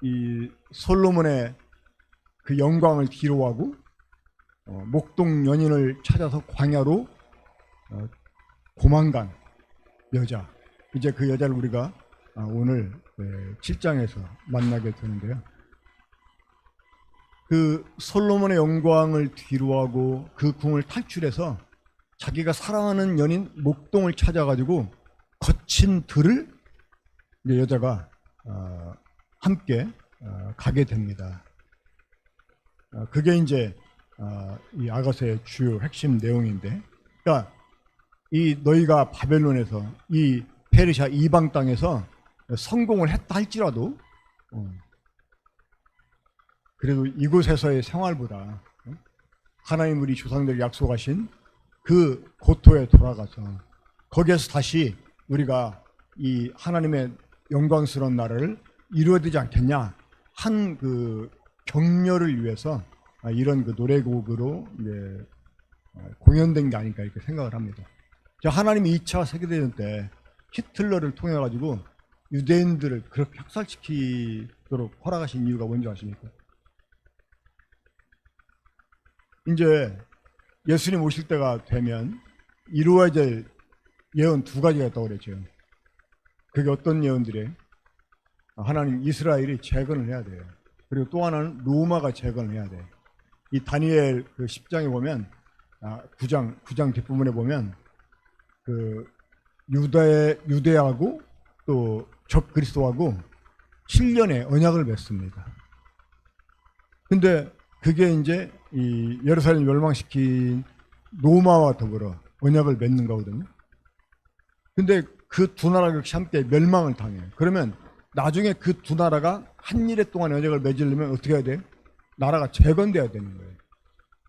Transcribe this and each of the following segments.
이 솔로몬의 그 영광을 뒤로하고 목동 연인을 찾아서 광야로 도망간 여자. 이제 그 여자를 우리가 오늘 7장에서 만나게 되는데요. 그 솔로몬의 영광을 뒤로하고 그 궁을 탈출해서 자기가 사랑하는 연인 목동을 찾아가지고 거친 들을 여자가 함께 가게 됩니다. 그게 이제 이 아가서의 주요 핵심 내용인데, 그러니까 이 너희가 바벨론에서 이 페르시아 이방 땅에서 성공을 했다 할지라도 그래도 이곳에서의 생활보다 하나님 우리 조상들이 약속하신 그 고토에 돌아가서 거기에서 다시 우리가 이 하나님의 영광스러운 나라를 이루어야 되지 않겠냐 한 그 격려를 위해서 이런 그 노래곡으로 이제 공연된 게 아닐까 이렇게 생각을 합니다. 하나님이 2차 세계대전 때 히틀러를 통해 가지고 유대인들을 그렇게 학살시키도록 허락하신 이유가 뭔지 아십니까? 이제 예수님 오실 때가 되면 이루어야 될 예언 두 가지가 있다고 그랬죠. 그게 어떤 예언들이에요? 하나님 이스라엘이 재건을 해야 돼요. 그리고 또 하나는 로마가 재건을 해야 돼요. 이 다니엘 그 10장에 보면 9장 뒷부분에 보면 그 유대하고 또 적 그리스도하고 7년의 언약을 맺습니다. 근데 그게 이제 이 예루살렘 멸망시킨 로마와 더불어 언약을 맺는 거거든요. 근데 그 두 나라가 역시 함께 멸망을 당해요. 그러면 나중에 그 두 나라가 한 일에 동안 언약을 맺으려면 어떻게 해야 돼요? 나라가 재건돼야 되는 거예요.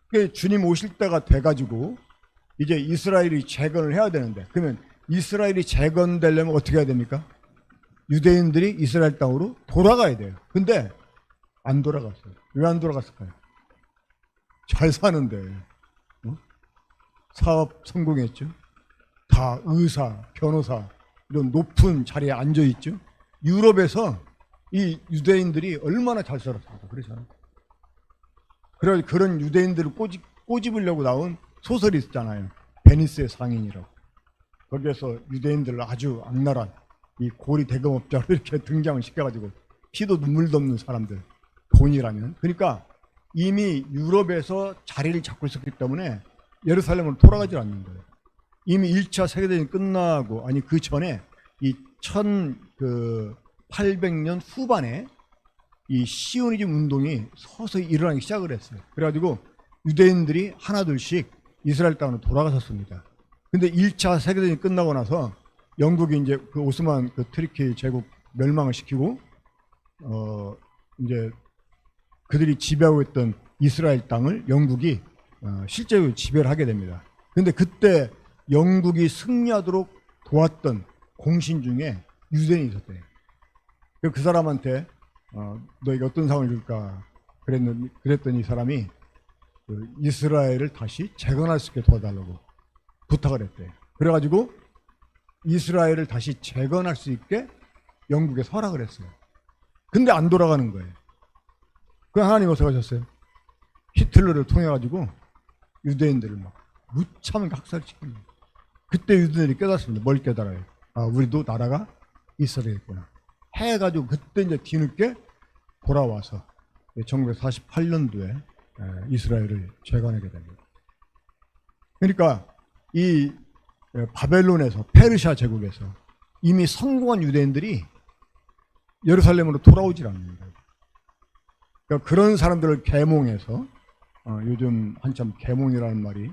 그러니까 주님 오실 때가 돼가지고 이제 이스라엘이 재건을 해야 되는데, 그러면 이스라엘이 재건되려면 어떻게 해야 됩니까? 유대인들이 이스라엘 땅으로 돌아가야 돼요. 근데 안 돌아갔어요. 왜 안 돌아갔을까요? 잘 사는데 사업 성공했죠. 다 의사, 변호사 이런 높은 자리에 앉아 있죠. 유럽에서 이 유대인들이 얼마나 잘 살았습니까? 그렇잖아요. 그래 그런 유대인들을 꼬집으려고 나온 소설이 있잖아요. 베니스의 상인이라고. 거기에서 유대인들을 아주 악랄한 이 고리 대금업자로 이렇게 등장을 시켜가지고 피도 눈물도 없는 사람들, 돈이라면. 그러니까 이미 유럽에서 자리를 잡고 있었기 때문에 예루살렘으로 돌아가질 않는 거예요. 이미 1차 세계대전이 끝나고, 아니 그 전에 이 1800년 후반에 이 시오니즘 운동이 서서히 일어나기 시작을 했어요. 그래가지고 유대인들이 하나둘씩 이스라엘 땅으로 돌아갔었습니다. 근데 1차 세계대전이 끝나고 나서 영국이 이제 그 오스만 그 트리키 제국 멸망을 시키고 이제 그들이 지배하고 있던 이스라엘 땅을 영국이 실제로 지배를 하게 됩니다. 근데 그때 영국이 승리하도록 도왔던 공신 중에 유대인이 있었대요. 그 사람한테 너에게 어떤 상을 줄까 그랬더니 이 사람이 그 이스라엘을 다시 재건할 수 있게 도와달라고 부탁을 했대요. 그래가지고 이스라엘을 다시 재건할 수 있게 영국에 허락을 했어요. 근데 안 돌아가는 거예요. 그 하나님 어떻게 하셨어요? 히틀러를 통해 가지고 유대인들을 막 무참하게 학살시키는 거예요. 그때 유대인들이 깨닫습니다. 뭘 깨달아요? 우리도 나라가 있어야 되겠구나 해가지고 그때 이제 뒤늦게 돌아와서 1948년도에 이스라엘을 재건하게 됩니다. 그러니까 이 바벨론에서 페르시아 제국에서 이미 성공한 유대인들이 예루살렘으로 돌아오질 않는 거예요. 그러니까 그런 사람들을 계몽해서 요즘 한참 계몽이라는 말이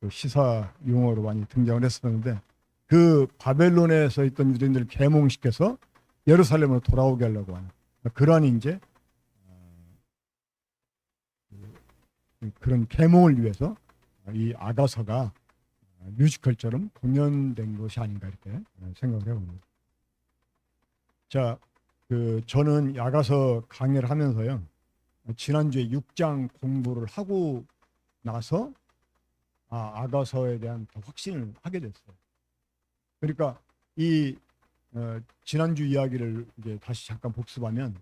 시사 용어로 많이 등장을 했었는데, 그 바벨론에서 있던 유대인들을 계몽시켜서 예루살렘으로 돌아오게 하려고 하는 그러한 이제 그런 계몽을 위해서 이 아가서가 뮤지컬처럼 공연된 것이 아닌가 이렇게 생각을 해봅니다. 자, 저는 아가서 강의를 하면서요, 지난주에 6장 공부를 하고 나서 아가서에 대한 더 확신을 하게 됐어요. 그러니까 이 지난주 이야기를 이제 다시 잠깐 복습하면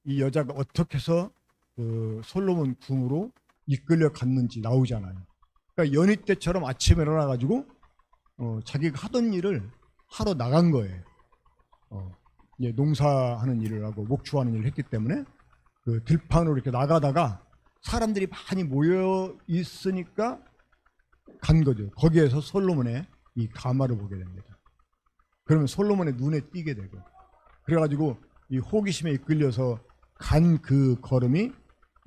이 여자가 어떻게 해서 그 솔로몬 궁으로 이끌려 갔는지 나오잖아요. 그러니까 연희 때처럼 아침에 일어나 가지고 자기가 하던 일을 하러 나간 거예요. 이제 농사하는 일을 하고 목축하는 일을 했기 때문에 그 들판으로 이렇게 나가다가 사람들이 많이 모여 있으니까 간 거죠. 거기에서 솔로몬의 이 가마를 보게 됩니다. 그러면 솔로몬의 눈에 띄게 되고, 그래가지고 이 호기심에 이끌려서 간 그 걸음이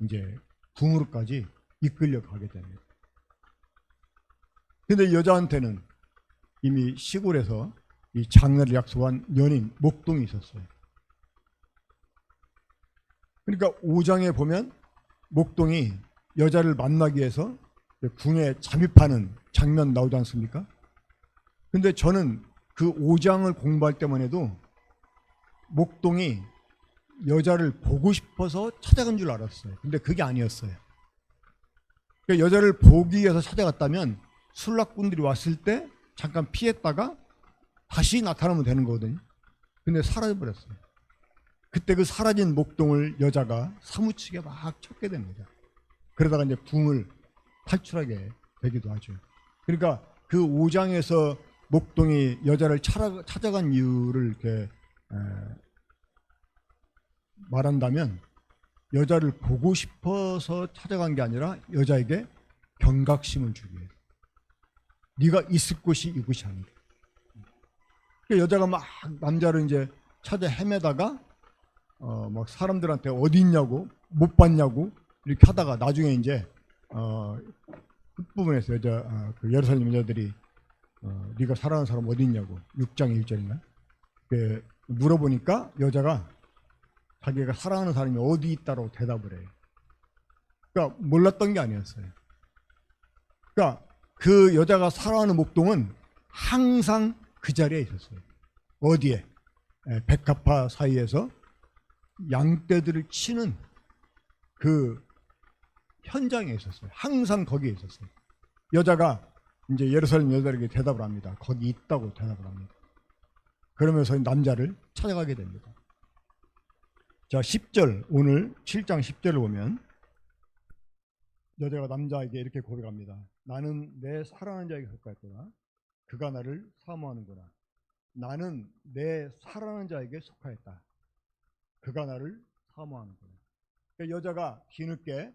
이제 궁으로까지 이끌려 가게 됩니다. 근데 여자한테는 이미 시골에서 이 장례를 약속한 연인 목동이 있었어요. 그러니까 5장에 보면 목동이 여자를 만나기 위해서 궁에 잠입하는 장면 나오지 않습니까? 근데 저는 그 5장을 공부할 때만 해도 목동이 여자를 보고 싶어서 찾아간 줄 알았어요. 근데 그게 아니었어요. 그러니까 여자를 보기 위해서 찾아갔다면 술락꾼들이 왔을 때 잠깐 피했다가 다시 나타나면 되는 거거든요. 근데 사라져버렸어요. 그때 그 사라진 목동을 여자가 사무치게 막 찾게 됩니다. 그러다가 이제 궁을 탈출하게 되기도 하죠. 그러니까 그 5장에서 목동이 여자를 찾아간 이유를 이렇게 말한다면 여자를 보고 싶어서 찾아간 게 아니라 여자에게 경각심을 주기 위해서. 네가 있을 곳이 이곳이 아니다. 그러니까 여자가 막 남자를 이제 찾아 헤매다가 막 사람들한테 어디 있냐고 못 봤냐고 이렇게 하다가 나중에 이제 끝부분에서 여자 그 예루살렘 여자들이 네가 사랑하는 사람 어디 있냐고 6장 1절인가 물어보니까 여자가 자기가 사랑하는 사람이 어디 있다고 대답을 해요. 그러니까 몰랐던 게 아니었어요. 그러니까 그 여자가 사랑하는 목동은 항상 그 자리에 있었어요. 어디에? 백합화 사이에서 양떼들을 치는 그 현장에 있었어요. 항상 거기에 있었어요. 여자가 이제 예루살렘 여자에게 대답을 합니다. 거기 있다고 대답을 합니다. 그러면서 남자를 찾아가게 됩니다. 자, 10절, 오늘 7장 10절을 보면 여자가 남자에게 이렇게 고백합니다. 나는 내 사랑하는 자에게 속하였구나. 그가 나를 사모하는구나. 나는 내 사랑하는 자에게 속하였다. 그가 나를 사모하는구나. 그러니까 여자가 뒤늦게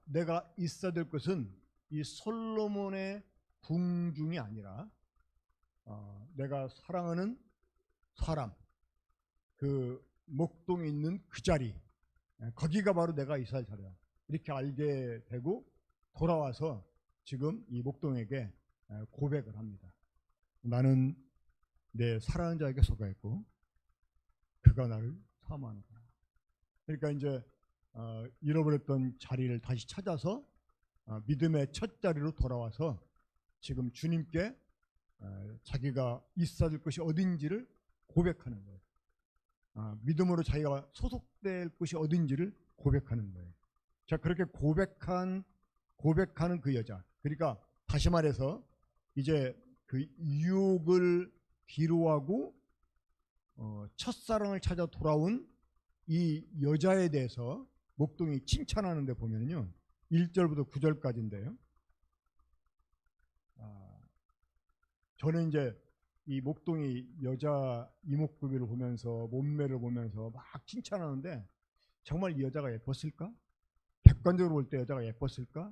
내가 있어야 될 것은 이 솔로몬의 궁중이 아니라 내가 사랑하는 사람, 그 목동에 있는 그 자리, 거기가 바로 내가 있어야 할 자리야. 이렇게 알게 되고 돌아와서 지금 이 목동에게 고백을 합니다. 나는 내 사랑하는 자에게 속하였고 그가 나를 사모하는구나. 그러니까 이제 잃어버렸던 자리를 다시 찾아서 믿음의 첫 자리로 돌아와서 지금 주님께 자기가 있어야 될 것이 어딘지를 고백하는 거예요. 믿음으로 자기가 소속될 곳이 어딘지를 고백하는 거예요. 자, 그렇게 고백하는 그 여자. 그러니까 다시 말해서 이제 그 유혹을 뒤로하고 첫사랑을 찾아 돌아온 이 여자에 대해서 목동이 칭찬하는데 보면요, 1절부터 9절까지인데요. 저는 이제 이 목동이 여자 이목구비를 보면서 몸매를 보면서 막 칭찬하는데 정말 이 여자가 예뻤을까? 객관적으로 볼 때 여자가 예뻤을까?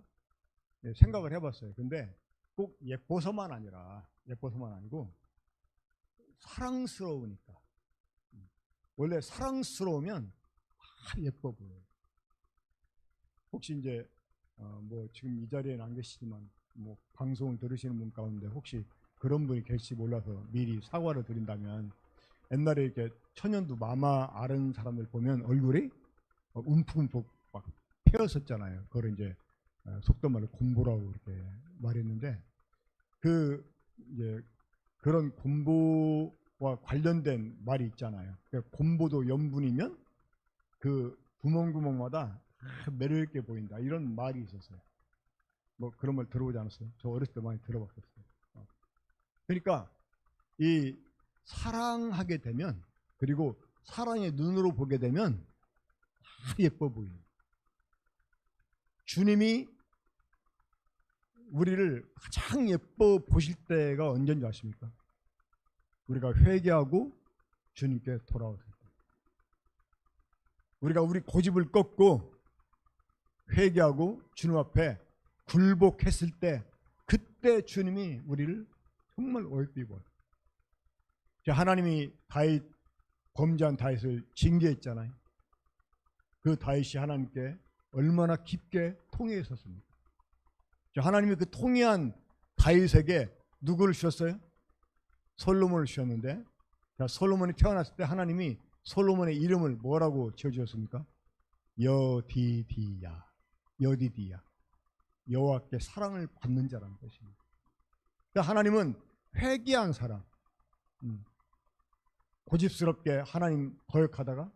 생각을 해봤어요. 근데 꼭 예뻐서만 아니고 사랑스러우니까. 원래 사랑스러우면 예뻐 보여요. 혹시 이제 뭐 지금 이 자리에는 안 계시지만 뭐 방송을 들으시는 분 가운데 혹시 그런 분이 계실지 몰라서 미리 사과를 드린다면, 옛날에 이렇게 천연두 마마 앓은 사람들 보면 얼굴이 움푹움푹 막 패였었잖아요. 그걸 이제 속된 말로 곰보라고 이렇게 말했는데, 그 이제 그런 곰보와 관련된 말이 있잖아요. 그러니까 곰보도 염분이면 그 구멍구멍마다 매력 있게 보인다, 이런 말이 있었어요. 뭐 그런 말 들어보지 않았어요? 저 어렸을 때 많이 들어봤었어요. 그러니까 이 사랑하게 되면, 그리고 사랑의 눈으로 보게 되면 다 예뻐 보여요. 주님이 우리를 가장 예뻐 보실 때가 언제인지 아십니까? 우리가 회개하고 주님께 돌아왔을 때. 우리가 우리 고집을 꺾고 회개하고 주님 앞에 굴복했을 때, 그때 주님이 우리를 정말 어이없게 봐요. 하나님이 다윗, 범죄한 다윗을 징계했잖아요. 그 다윗이 하나님께 얼마나 깊게 통회에 섰습니까? 하나님이 그 통회한 다윗에게 누구를 주셨어요? 솔로몬을 주셨는데, 솔로몬이 태어났을 때 하나님이 솔로몬의 이름을 뭐라고 지어주셨습니까? 여디디야, 여디디야, 여호와께 사랑을 받는 자라는 것입니다. 하나님은 회개한 사람, 고집스럽게 하나님 거역하다가,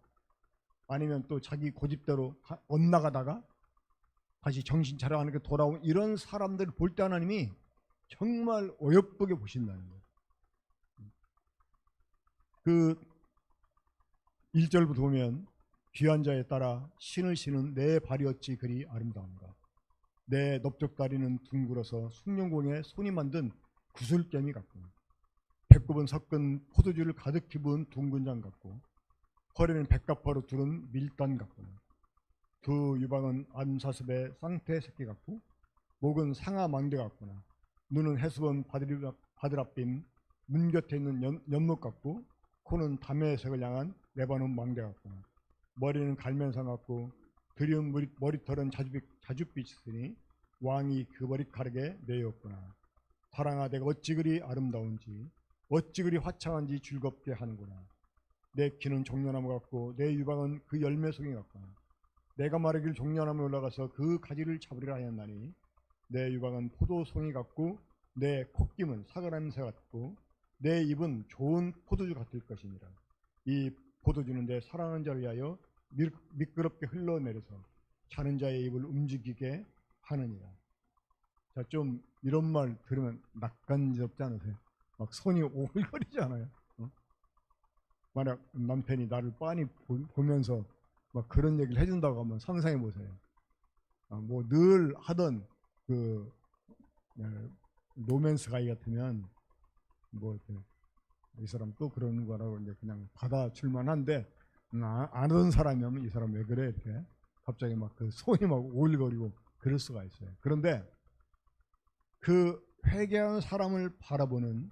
아니면 또 자기 고집대로 엇나가다가 다시 정신 차려가는 게 돌아온 이런 사람들을 볼 때 하나님이 정말 어여쁘게 보신다는 거예요. 그 1절부터 보면, 귀한 자에 따라 신을 신은 내 발이 어찌 그리 아름다운가. 내 넓적다리는 둥글어서 숭늉공에 손이 만든 구슬겜이 같구나. 배꼽은 섞은 포도주를 가득히 부은 둥근 장 같고, 허리는 백합화로 두른 밀단 같구나. 두 유방은 암사슴의 쌍태 새끼 같고, 목은 상아 망대 같구나. 눈은 해수본 바드랍빔 문 곁에 있는 연못 같고, 코는 담의 색을 향한 레바논 망대 같구나. 머리는 갈면상 같고, 드리운 머리털은 자줏빛이 있으니 왕이 그 머리카락에 매였구나. 사랑아, 내가 어찌 그리 아름다운지, 어찌 그리 화창한지 즐겁게 하는구나. 내 키는 종려나무 같고, 내 유방은 그 열매송이 같구나. 내가 말하길 종려나무에 올라가서 그 가지를 잡으리라 하였나니, 내 유방은 포도송이 같고, 내 콧김은 사과냄새 같고, 내 입은 좋은 포도주 같을 것이니라. 이 포도주는 내 사랑하는 자를 위하여 미끄럽게 흘러내려서 자는 자의 입을 움직이게 하느니라. 자, 좀 이런 말 들으면 낯간지럽지 않으세요? 막 손이 오글거리지 않아요? 만약 남편이 나를 빤히 보면서 막 그런 얘기를 해준다고 하면 상상해 보세요. 뭐 늘 하던 그 로맨스 가이 같으면 뭐 이 사람 또 그러는 거라고 이제 그냥 받아줄만 한데, 안 하던 사람이면 이 사람 왜 그래 이렇게 갑자기 막 그 손이 막 오글거리고 그럴 수가 있어요. 그런데 그 회개하는 사람을 바라보는,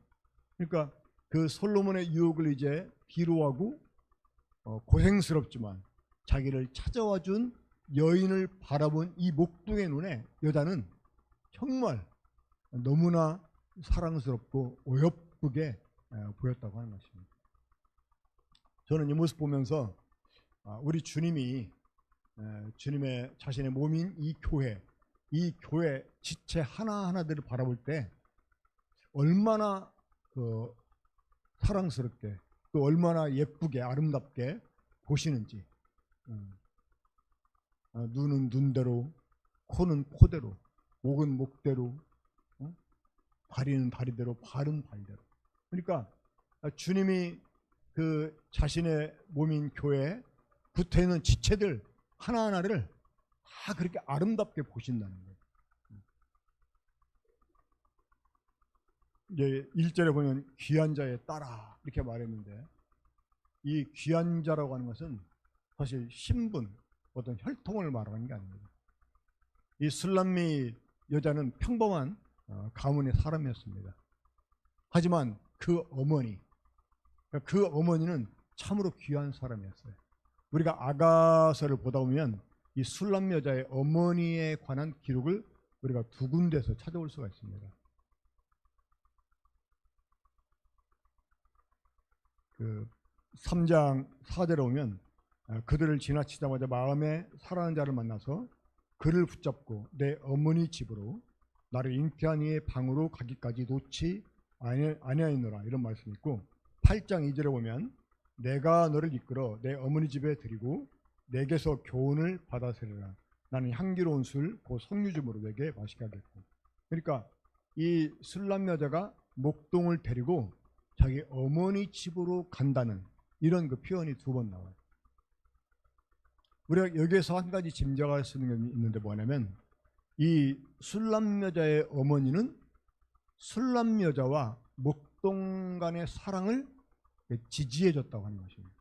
그러니까 그 솔로몬의 유혹을 이제 비로하고 고생스럽지만 자기를 찾아와 준 여인을 바라본 이 목동의 눈에 여자는 정말 너무나 사랑스럽고 어여쁘게 보였다고 하는 것입니다. 저는 이 모습 보면서 우리 주님이 주님의 자신의 몸인 이 교회 지체 하나하나들을 바라볼 때 얼마나 사랑스럽게, 또 얼마나 예쁘게 아름답게 보시는지. 눈은 눈대로, 코는 코대로, 목은 목대로, 다리는 다리대로, 발은 발대로. 그러니까 주님이 그 자신의 몸인 교회에 붙어있는 지체들 하나하나를 다 그렇게 아름답게 보신다는 거예요. 이제 1절에 보면 귀한 자에 따라 이렇게 말했는데, 이 귀한 자라고 하는 것은 사실 신분, 어떤 혈통을 말하는 게 아닙니다. 이 술람미 여자는 평범한 가문의 사람이었습니다. 하지만 그 어머니는 참으로 귀한 사람이었어요. 우리가 아가서를 보다 보면 이 술람 여자의 어머니에 관한 기록을 우리가 두 군데서 찾아올 수가 있습니다. 그 3장 4절에 오면, 그들을 지나치자마자 마음에 사랑하는 자를 만나서 그를 붙잡고 내 어머니 집으로 나를 잉태한 이의 방으로 가기까지 놓지 아니하였노라, 이런 말씀이 있고, 8장 2절에 보면 내가 너를 이끌어 내 어머니 집에 드리고 내게서 교훈을 받아서리라. 나는 향기로운 술 곧 석류즙으로 내게 마시게 하겠고. 그러니까 이 술람 여자가 목동을 데리고 자기 어머니 집으로 간다는 이런 그 표현이 두 번 나와요. 우리가 여기에서 한 가지 짐작할 수 있는 게 있는데 뭐냐면 이 술람 여자의 어머니는 술람 여자와 목동 간의 사랑을 지지해 줬다고 하는 것입니다.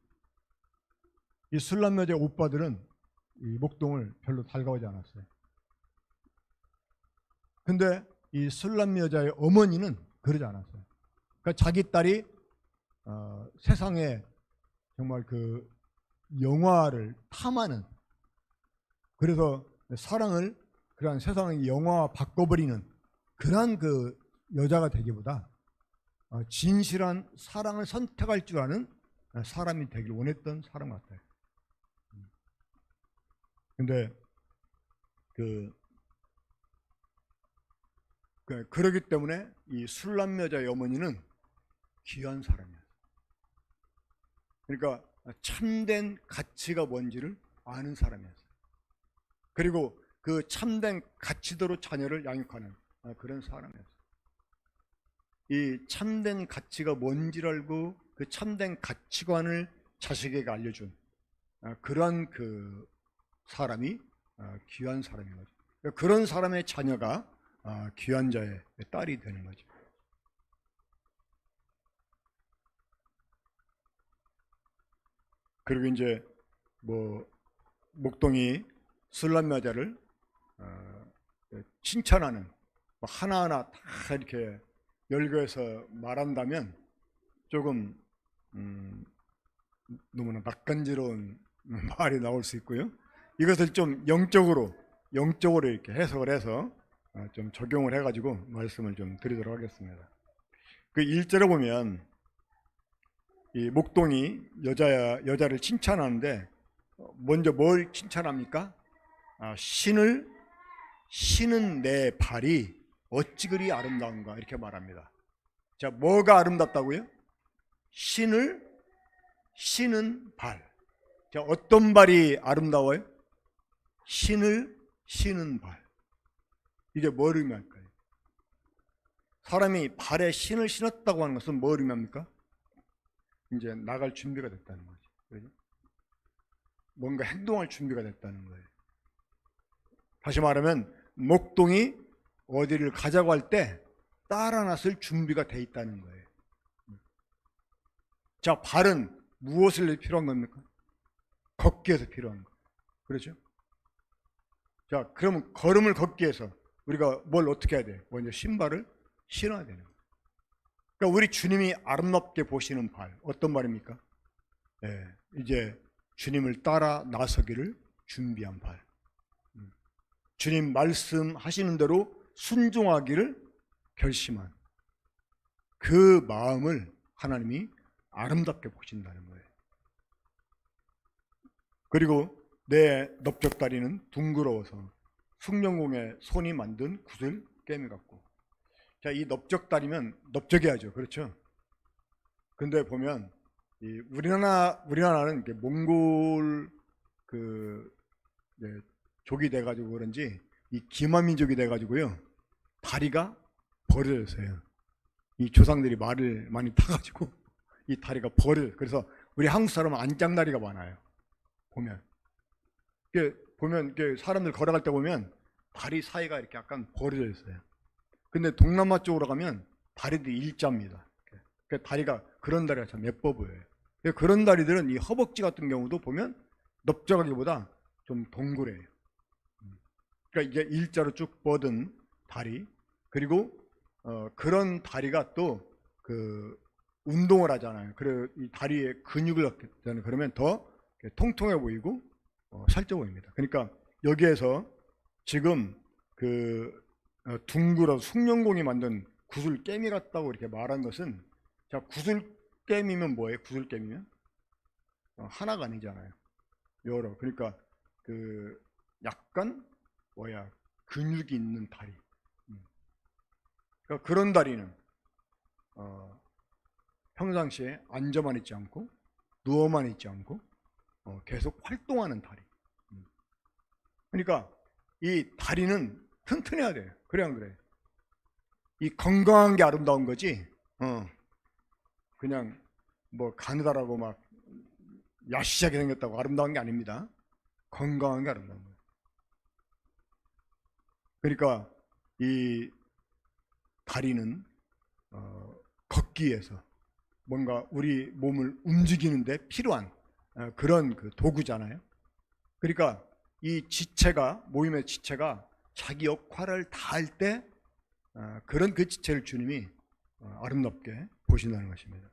이 술람 여자의 오빠들은 이 목동을 별로 달가오지 않았어요. 근데 이 술람 여자의 어머니는 그러지 않았어요. 그러니까 자기 딸이 세상에 정말 그 영화를 탐하는, 그래서 사랑을 그러한 세상의 영화와 바꿔버리는 그러한 그 여자가 되기보다 진실한 사랑을 선택할 줄 아는 사람이 되길 원했던 사람 같아요. 근데 그러기 때문에 이 술람 여자의 어머니는 귀한 사람이었어요. 그러니까 참된 가치가 뭔지를 아는 사람이었어요. 그리고 그 참된 가치대로 자녀를 양육하는 그런 사람이었어요. 이 참된 가치가 뭔지를 알고 그 참된 가치관을 자식에게 알려준 그러한 그 사람이 귀한 사람인 거죠. 그런 사람의 자녀가 귀한 자의 딸이 되는 거죠. 그리고 이제 뭐 목동이 술람 여자를 칭찬하는 하나하나 다 이렇게 열거해서 말한다면 조금 너무나 낯간지러운 말이 나올 수 있고요. 이것을 좀 영적으로 이렇게 해석을 해서 좀 적용을 해가지고 말씀을 좀 드리도록 하겠습니다. 그 1절에 보면 이 목동이 여자를 칭찬하는데 먼저 뭘 칭찬합니까? 신은 내 발이 어찌 그리 아름다운가 이렇게 말합니다. 자, 뭐가 아름답다고요? 신은 발. 자, 어떤 발이 아름다워요? 신은 발. 이게 뭘 의미할까요? 사람이 발에 신을 신었다고 하는 것은 뭘 의미합니까? 이제 나갈 준비가 됐다는 거죠. 그렇죠? 뭔가 행동할 준비가 됐다는 거예요. 다시 말하면 목동이 어디를 가자고 할 때 따라 나설 준비가 돼 있다는 거예요. 자, 발은 무엇을 위해 필요한 겁니까? 걷기 위해서 필요한 거. 그렇죠? 자, 그러면 걸음을 걷기 위해서 우리가 뭘 어떻게 해야 돼요? 먼저 신발을 신어야 되는 거예요. 그러니까 우리 주님이 아름답게 보시는 발, 어떤 발입니까? 이제 주님을 따라 나서기를 준비한 발. 주님 말씀하시는 대로 순종하기를 결심한 그 마음을 하나님이 아름답게 보신다는 거예요. 그리고 내 넓적다리는 둥그러워서 숭령공의 손이 만든 구슬 깨미 같고. 자, 이 넓적다리면 넓적해야죠. 그렇죠? 근데 보면 이 우리나라는 몽골 족이 돼가지고 그런지 이 기마민족이 돼가지고요 다리가 버려졌어요. 이 조상들이 말을 많이 타가지고 이 다리가 그래서 우리 한국 사람은 안장다리가 많아요. 보면 사람들 걸어갈 때 보면 다리 사이가 이렇게 약간 버려져 있어요. 근데 동남아 쪽으로 가면 다리들이 일자입니다. 다리가 그런 다리가 참 예뻐 보여요. 그런 다리들은 이 허벅지 같은 경우도 보면 넓적하기보다 좀 동그래요. 그러니까 이게 일자로 쭉 뻗은 다리. 그리고 그런 다리가 또 운동을 하잖아요. 그리고 이 다리에 근육을 얻게 되는, 그러면 더 통통해 보이고 살쪄 보입니다. 그러니까 여기에서 지금 둥그러 숭령공이 만든 구슬 깨미 같다고 이렇게 말한 것은, 자, 구슬 깨미면 뭐예요? 구슬 깨미면 하나가 아니잖아요. 여러. 그러니까 약간 근육이 있는 다리. 그러니까 그런 다리는 평상시에 앉아만 있지 않고 누워만 있지 않고 계속 활동하는 다리. 그러니까 이 다리는 튼튼해야 돼요. 그래 안 그래요? 이 건강한 게 아름다운 거지. 그냥 뭐 가느다라고 막 야시하게 생겼다고 아름다운 게 아닙니다. 건강한 게 아름다운 거예요. 그러니까 이 다리는 걷기 위해서 뭔가 우리 몸을 움직이는데 필요한 그런 그 도구잖아요. 그러니까 이 지체가, 모임의 지체가 자기 역할을 다할 때 그런 그 지체를 주님이 아름답게 보신다는 것입니다.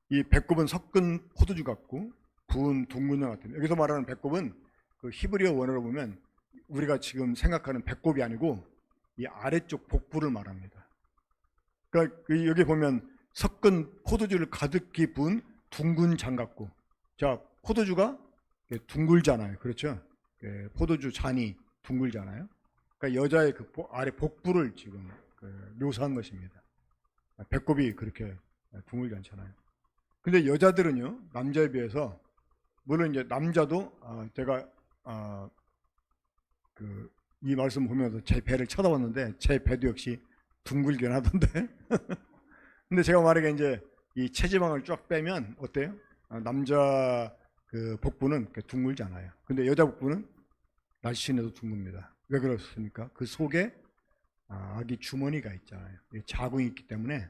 이 배꼽은 섞은 포도주 같고 부은 둥근 양 같은, 여기서 말하는 배꼽은 그 히브리어 원어로 보면 우리가 지금 생각하는 배꼽이 아니고 이 아래쪽 복부를 말합니다. 그러니까 여기 보면 섞은 포도주를 가득히 부은 둥근 장 같고, 자, 포도주가 둥글잖아요. 그렇죠? 포도주 잔이 둥글잖아요. 그러니까 여자의 그 아래 복부를 지금 묘사한 것입니다. 배꼽이 그렇게 둥글지 않잖아요. 근데 여자들은요, 남자에 비해서, 물론 이제 남자도 제가 이 말씀 보면서 제 배를 쳐다봤는데 제 배도 역시 둥글긴 하던데. 근데 제가 만약에 이제 이 체지방을 쫙 빼면 어때요? 남자 그 복부는 둥글지 않아요. 근데 여자 복부는 날씬해도 둥글입니다. 왜 그렇습니까? 그 속에 아기 주머니가 있잖아요. 자궁이 있기 때문에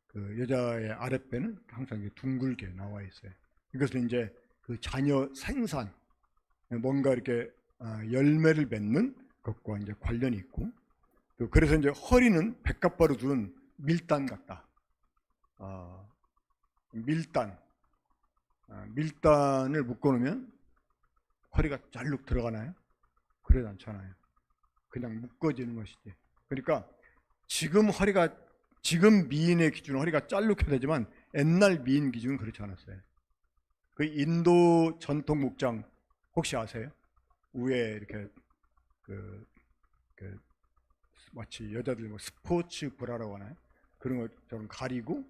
그 여자의 아랫배는 항상 둥글게 나와 있어요. 이것은 이제 그 자녀 생산, 뭔가 이렇게 열매를 맺는 것과 이제 관련이 있고, 또 그래서 이제 허리는 백갑바로 두른 밀단 같다. 밀단을 묶어놓으면 허리가 잘룩 들어가나요? 그러지 않잖아요. 그냥 묶어지는 것이지. 그러니까 지금 미인의 기준은 허리가 잘룩해야 되지만 옛날 미인 기준은 그렇지 않았어요. 그 인도 전통 목장 혹시 아세요? 위에 이렇게 마치 여자들 뭐 스포츠 브라라고 하나요? 그런 것처럼 가리고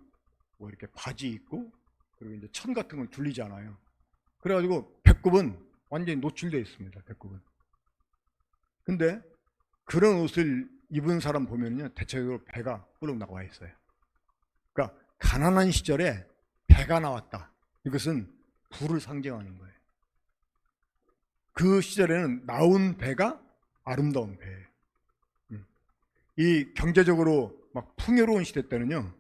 뭐 이렇게 바지 입고, 그리고 이제 천 같은 건 둘리지 않아요. 그래가지고 배꼽은 완전히 노출되어 있습니다. 배꼽은. 근데 그런 옷을 입은 사람 보면요, 대체적으로 배가 뿔룩 나와 있어요. 그러니까 가난한 시절에 배가 나왔다. 이것은 부를 상징하는 거예요. 그 시절에는 나온 배가 아름다운 배예요. 이 경제적으로 막 풍요로운 시대 때는요,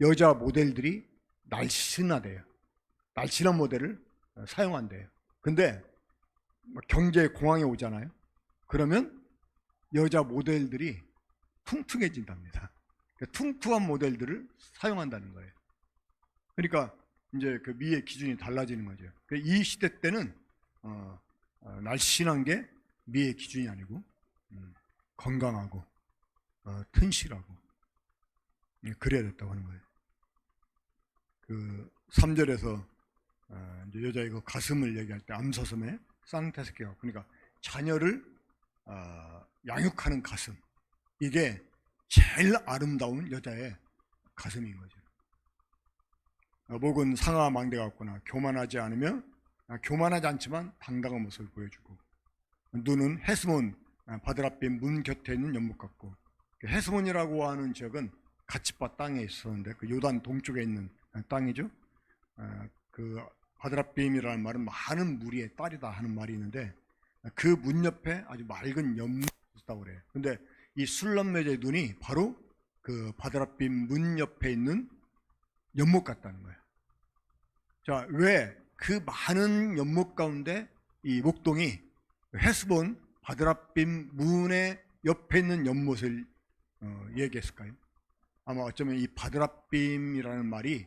여자 모델들이 날씬하대요. 날씬한 모델을 사용한대요. 근데 경제 공황이 오잖아요. 그러면 여자 모델들이 퉁퉁해진답니다. 퉁퉁한 모델들을 사용한다는 거예요. 그러니까 이제 그 미의 기준이 달라지는 거죠. 이 시대 때는 날씬한 게 미의 기준이 아니고 건강하고 튼실하고 그래야 됐다고 하는 거예요. 그 3절에서 이제 여자의 그 가슴을 얘기할 때 암서섬에 쌍태스케가, 그러니까 자녀를 양육하는 가슴, 이게 제일 아름다운 여자의 가슴인 거죠. 목은 상아 망대 같거나 교만하지 않지만 당당한 모습을 보여주고, 눈은 헤스몬 바드라빔 문 곁에 있는 연못 같고, 헤스몬이라고 하는 지역은 가치바 땅에 있었는데 그 요단 동쪽에 있는 땅이죠. 그 바드라빔이라는 말은 많은 무리의 딸이다 하는 말이 있는데, 그 문 옆에 아주 맑은 연못이 있다고 그래요. 근데 이 술람여자의 눈이 바로 그 바드라빔 문 옆에 있는 연못 같다는 거예요. 자, 왜 그 많은 연못 가운데 이 목동이 헤스본 바드라빔 문의 옆에 있는 연못을 얘기했을까요? 아마 어쩌면 이 바드라빔이라는 말이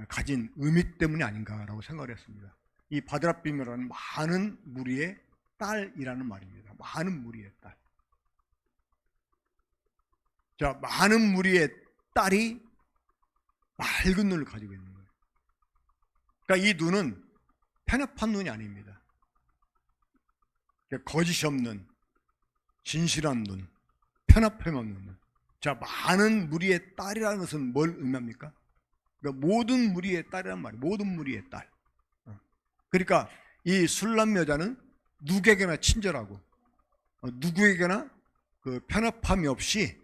가진 의미 때문이 아닌가라고 생각을 했습니다. 이 바드라빔이라는 많은 무리의 딸이라는 말입니다. 많은 무리의 딸. 자, 많은 무리의 딸이 맑은 눈을 가지고 있는 거예요. 그러니까 이 눈은 편협한 눈이 아닙니다. 그러니까 거짓이 없는 진실한 눈, 편협함 없는 눈. 자, 많은 무리의 딸이라는 것은 뭘 의미합니까? 그러니까 모든 무리의 딸이란 말이에요. 모든 무리의 딸. 그러니까 이 술람 여자는 누구에게나 친절하고 누구에게나 그 편협함이 없이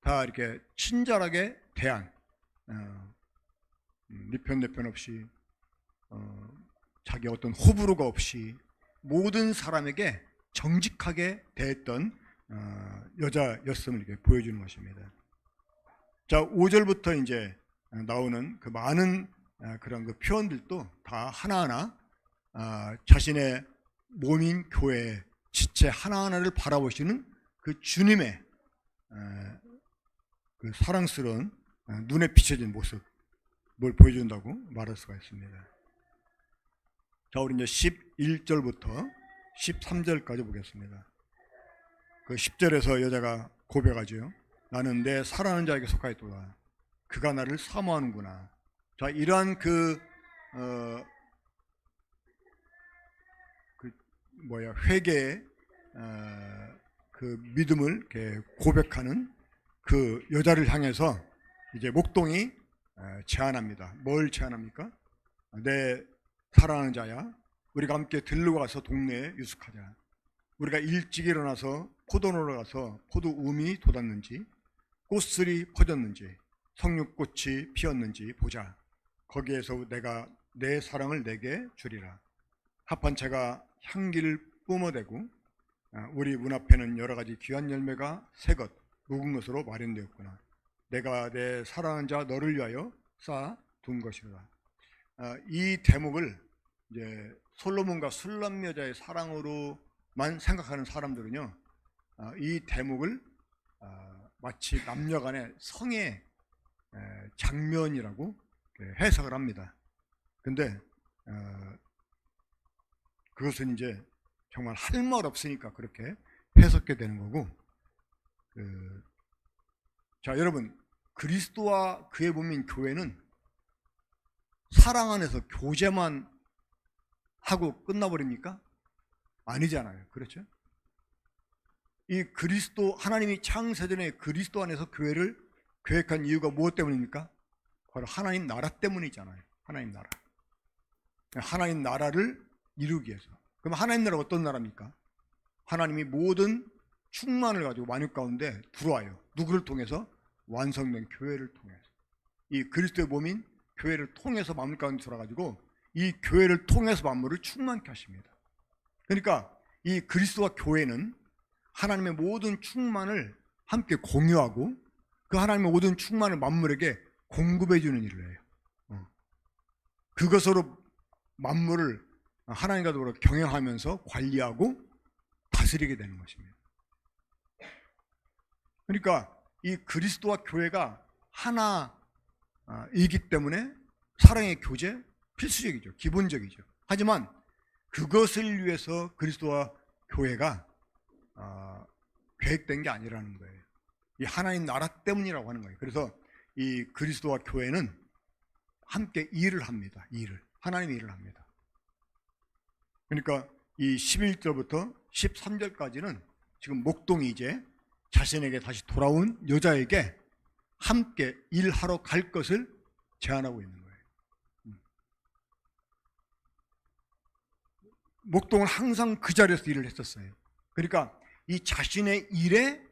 다 이렇게 친절하게 대한 네 편 없이 자기 어떤 호불호가 없이 모든 사람에게 정직하게 대했던 여자였음을 이렇게 보여주는 것입니다. 자, 5절부터 이제 나오는 그 많은 그런 그 표현들도 다 하나하나 자신의 몸인 교회의 지체 하나하나를 바라보시는 그 주님의 그 사랑스러운 눈에 비춰진 모습 뭘 보여준다고 말할 수가 있습니다. 자, 우리 이제 11절부터 13절까지 보겠습니다. 그 10절에서 여자가 고백하죠. 나는 내 사랑하는 자에게 속하였도다. 그가 나를 사모하는구나. 자, 이러한 회개의 그 믿음을 이렇게 고백하는 그 여자를 향해서 이제 목동이 제안합니다. 뭘 제안합니까? 내 사랑하는 자야, 우리가 함께 들르고 가서 동네에 유숙하자. 우리가 일찍 일어나서 포도원으로 가서 포도 움이 돋았는지 꽃들이 퍼졌는지 석류꽃이 피었는지 보자. 거기에서 내가 내 사랑을 내게 주리라. 합판채가 향기를 뿜어대고 우리 문 앞에는 여러 가지 귀한 열매가 새것 묵은 것으로 마련되었구나. 내가 내 사랑하는 자 너를 위하여 쌓아둔 것이로다. 이 대목을 이제 솔로몬과 술람 여자의 사랑으로만 생각하는 사람들은요, 이 대목을 마치 남녀간의 성의 장면이라고 해석을 합니다. 근데 그것은 이제 정말 할 말 없으니까 그렇게 해석게 되는 거고, 자, 여러분, 그리스도와 그의 몸인 교회는 사랑 안에서 교제만 하고 끝나버립니까? 아니잖아요. 그렇죠? 이 그리스도, 하나님이 창세전에 그리스도 안에서 교회를 계획한 이유가 무엇 때문입니까? 바로 하나님 나라 때문이잖아요. 하나님 나라. 하나님 나라를 이루기 위해서. 그럼 하나님 나라가 어떤 나라입니까? 하나님이 모든 충만을 가지고 만유 가운데 들어와요. 누구를 통해서? 완성된 교회를 통해서. 이 그리스도의 몸인 교회를 통해서 만물 가운데 들어와가지고 이 교회를 통해서 만물을 충만케 하십니다. 그러니까 이 그리스도와 교회는 하나님의 모든 충만을 함께 공유하고 그 하나님의 모든 충만을 만물에게 공급해 주는 일을 해요. 그것으로 만물을 하나님과 더불어 경영하면서 관리하고 다스리게 되는 것입니다. 그러니까 이 그리스도와 교회가 하나이기 때문에 사랑의 교제 필수적이죠. 기본적이죠. 하지만 그것을 위해서 그리스도와 교회가 계획된 게 아니라는 거예요. 이 하나님 나라 때문이라고 하는 거예요. 그래서 이 그리스도와 교회는 함께 일을 합니다. 하나님의 일을 합니다. 그러니까 이 11절부터 13절까지는 지금 목동이 이제 자신에게 다시 돌아온 여자에게 함께 일하러 갈 것을 제안하고 있는 거예요. 목동은 항상 그 자리에서 일을 했었어요. 그러니까 이 자신의 일에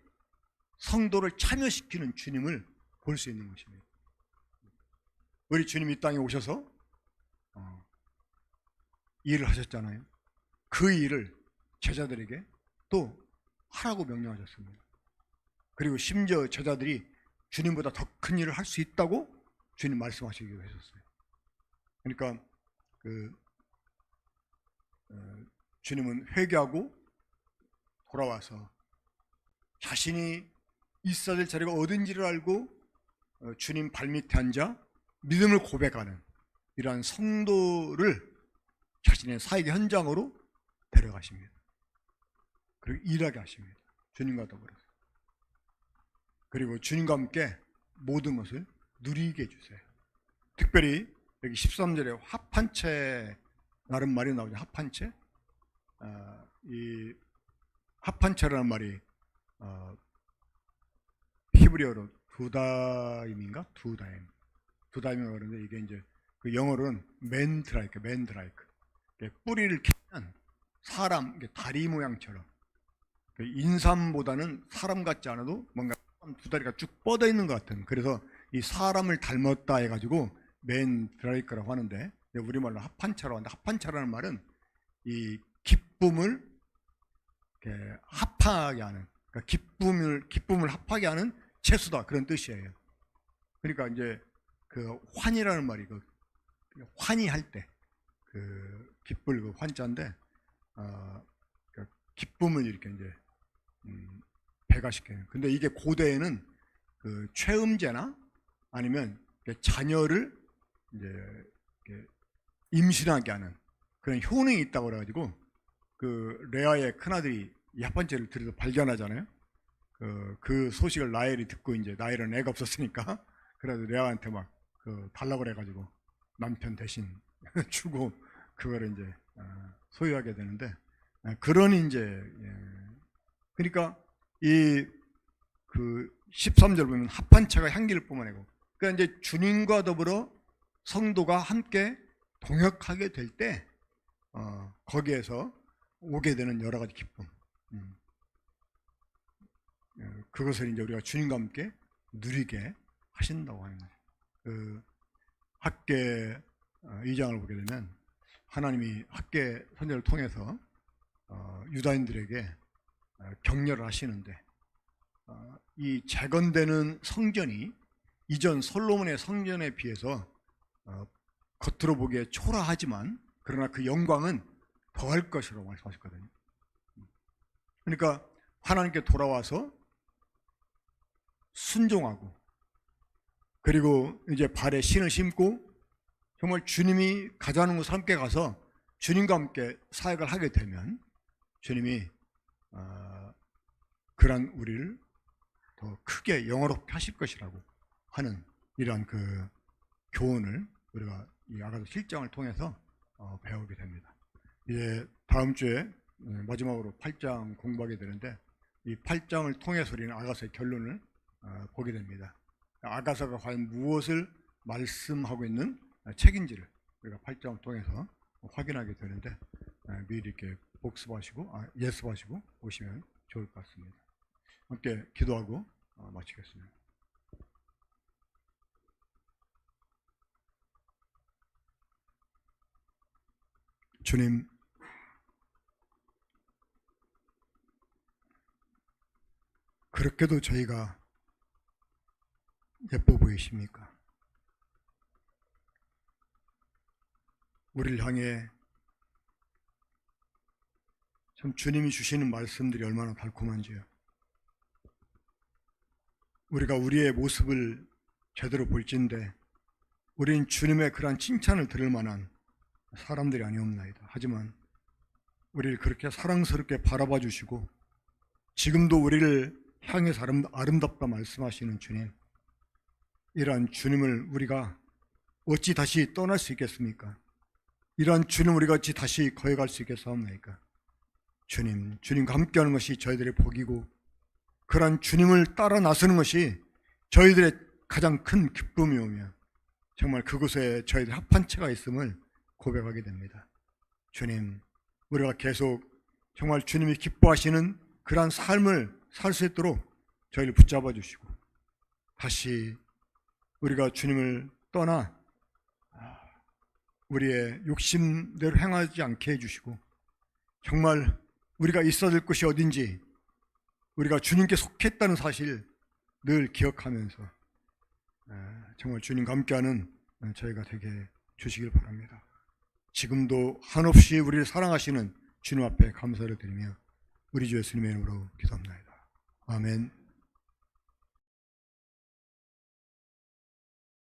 성도를 참여시키는 주님을 볼 수 있는 것입니다. 우리 주님이 이 땅에 오셔서 일을 하셨잖아요. 그 일을 제자들에게 또 하라고 명령하셨습니다. 그리고 심지어 제자들이 주님보다 더 큰 일을 할 수 있다고 주님 말씀하시기도 하셨어요. 그러니까 주님은 회개하고 돌아와서 자신이 있어야 될 자리가 어딘지를 알고 주님 발밑에 앉아 믿음을 고백하는 이러한 성도를 자신의 사역의 현장으로 데려가십니다. 그리고 일하게 하십니다. 주님과 더불어서. 그리고 주님과 함께 모든 것을 누리게 해주세요. 특별히 여기 13절에 합한채 라는 말이 나오죠. 합한채. 이 합한채라는 말이 히브리어로 두다임인가? 두다임이라고 그러는데 이게 이제 그 영어로는 맨드라이크. 뿌리를 캐면 사람 다리 모양처럼 인삼보다는 사람 같지 않아도 뭔가 두 다리가 쭉 뻗어 있는 것 같은, 그래서 이 사람을 닮았다 해가지고 맨 드라이크라고 하는데 우리말로 합판차라고 하는데, 합판차라는 말은 이 기쁨을 이렇게 합하게 하는, 그러니까 기쁨을 합하게 하는 채수다, 그런 뜻이에요. 그러니까 이제 그 환이라는 말이 그 환희할 때 그 기쁠 그 환자인데, 그러니까 기쁨을 이렇게 이제 배가시켜요. 근데 이게 고대에는 그 최음제나 아니면 자녀를 이제 임신하게 하는 그런 효능이 있다고 그래가지고, 그 레아의 큰아들이 이 합판체를 들여서 발견하잖아요. 그 소식을 라헬이 듣고, 이제 라헬은 애가 없었으니까 그래서 레아한테 막 달라고 그래가지고 남편 대신 주고 그거를 이제 소유하게 되는데, 그런 이제 그러니까 이 그 13절 보면 합판체가 향기를 뿜어내고, 그러니까 이제 주님과 더불어 성도가 함께 동역하게 될 때 거기에서 오게 되는 여러 가지 기쁨, 그것을 이제 우리가 주님과 함께 누리게 하신다고 하는 거예요. 그 학계 2장을 보게 되면 하나님이 학계 선제를 통해서 유다인들에게 격려를 하시는데, 이 재건되는 성전이 이전 솔로몬의 성전에 비해서 겉으로 보기에 초라하지만 그러나 그 영광은 더할 것이라고 말씀하셨거든요. 그러니까 하나님께 돌아와서 순종하고, 그리고 이제 발에 신을 신고 정말 주님이 가자는 곳 함께 가서 주님과 함께 사역을 하게 되면 주님이 그런 우리를 더 크게 영화롭게 하실 것이라고 하는 이러한 그 교훈을 우리가 이 아가서 7장을 통해서 배우게 됩니다. 이제 다음 주에 마지막으로 8장 공부하게 되는데, 이 8장을 통해서 우리는 아가서의 결론을 보게 됩니다. 아가서가 과연 무엇을 말씀하고 있는 책인지를 우리가 8장을 통해서 확인하게 되는데, 미리 이렇게 복습하시고 예습하시고 오시면 좋을 것 같습니다. 함께 기도하고 마치겠습니다. 주님, 그렇게도 저희가 예뻐 보이십니까? 우리를 향해 참 주님이 주시는 말씀들이 얼마나 달콤한지요. 우리가 우리의 모습을 제대로 볼진데 우린 주님의 그러한 칭찬을 들을 만한 사람들이 아니옵나이다. 하지만 우리를 그렇게 사랑스럽게 바라봐 주시고 지금도 우리를 향해서 아름답다 말씀하시는 주님, 이러한 주님을 우리가 어찌 다시 떠날 수 있겠습니까? 이러한 주님 우리가 어찌 다시 거역할 수 있겠사옵나이까? 주님과 함께하는 것이 저희들의 복이고, 그러한 주님을 따라 나서는 것이 저희들의 가장 큰 기쁨이오며 정말 그곳에 저희들 합판체가 있음을 고백하게 됩니다. 주님, 우리가 계속 정말 주님이 기뻐하시는 그러한 삶을 살 수 있도록 저희를 붙잡아 주시고, 다시 우리가 주님을 떠나 우리의 욕심대로 행하지 않게 해주시고, 정말 우리가 있어야 될 곳이 어딘지 우리가 주님께 속했다는 사실 늘 기억하면서 정말 주님과 함께하는 저희가 되게 주시길 바랍니다. 지금도 한없이 우리를 사랑하시는 주님 앞에 감사를 드리며 우리 주 예수님의 이름으로 기도합니다. 아멘.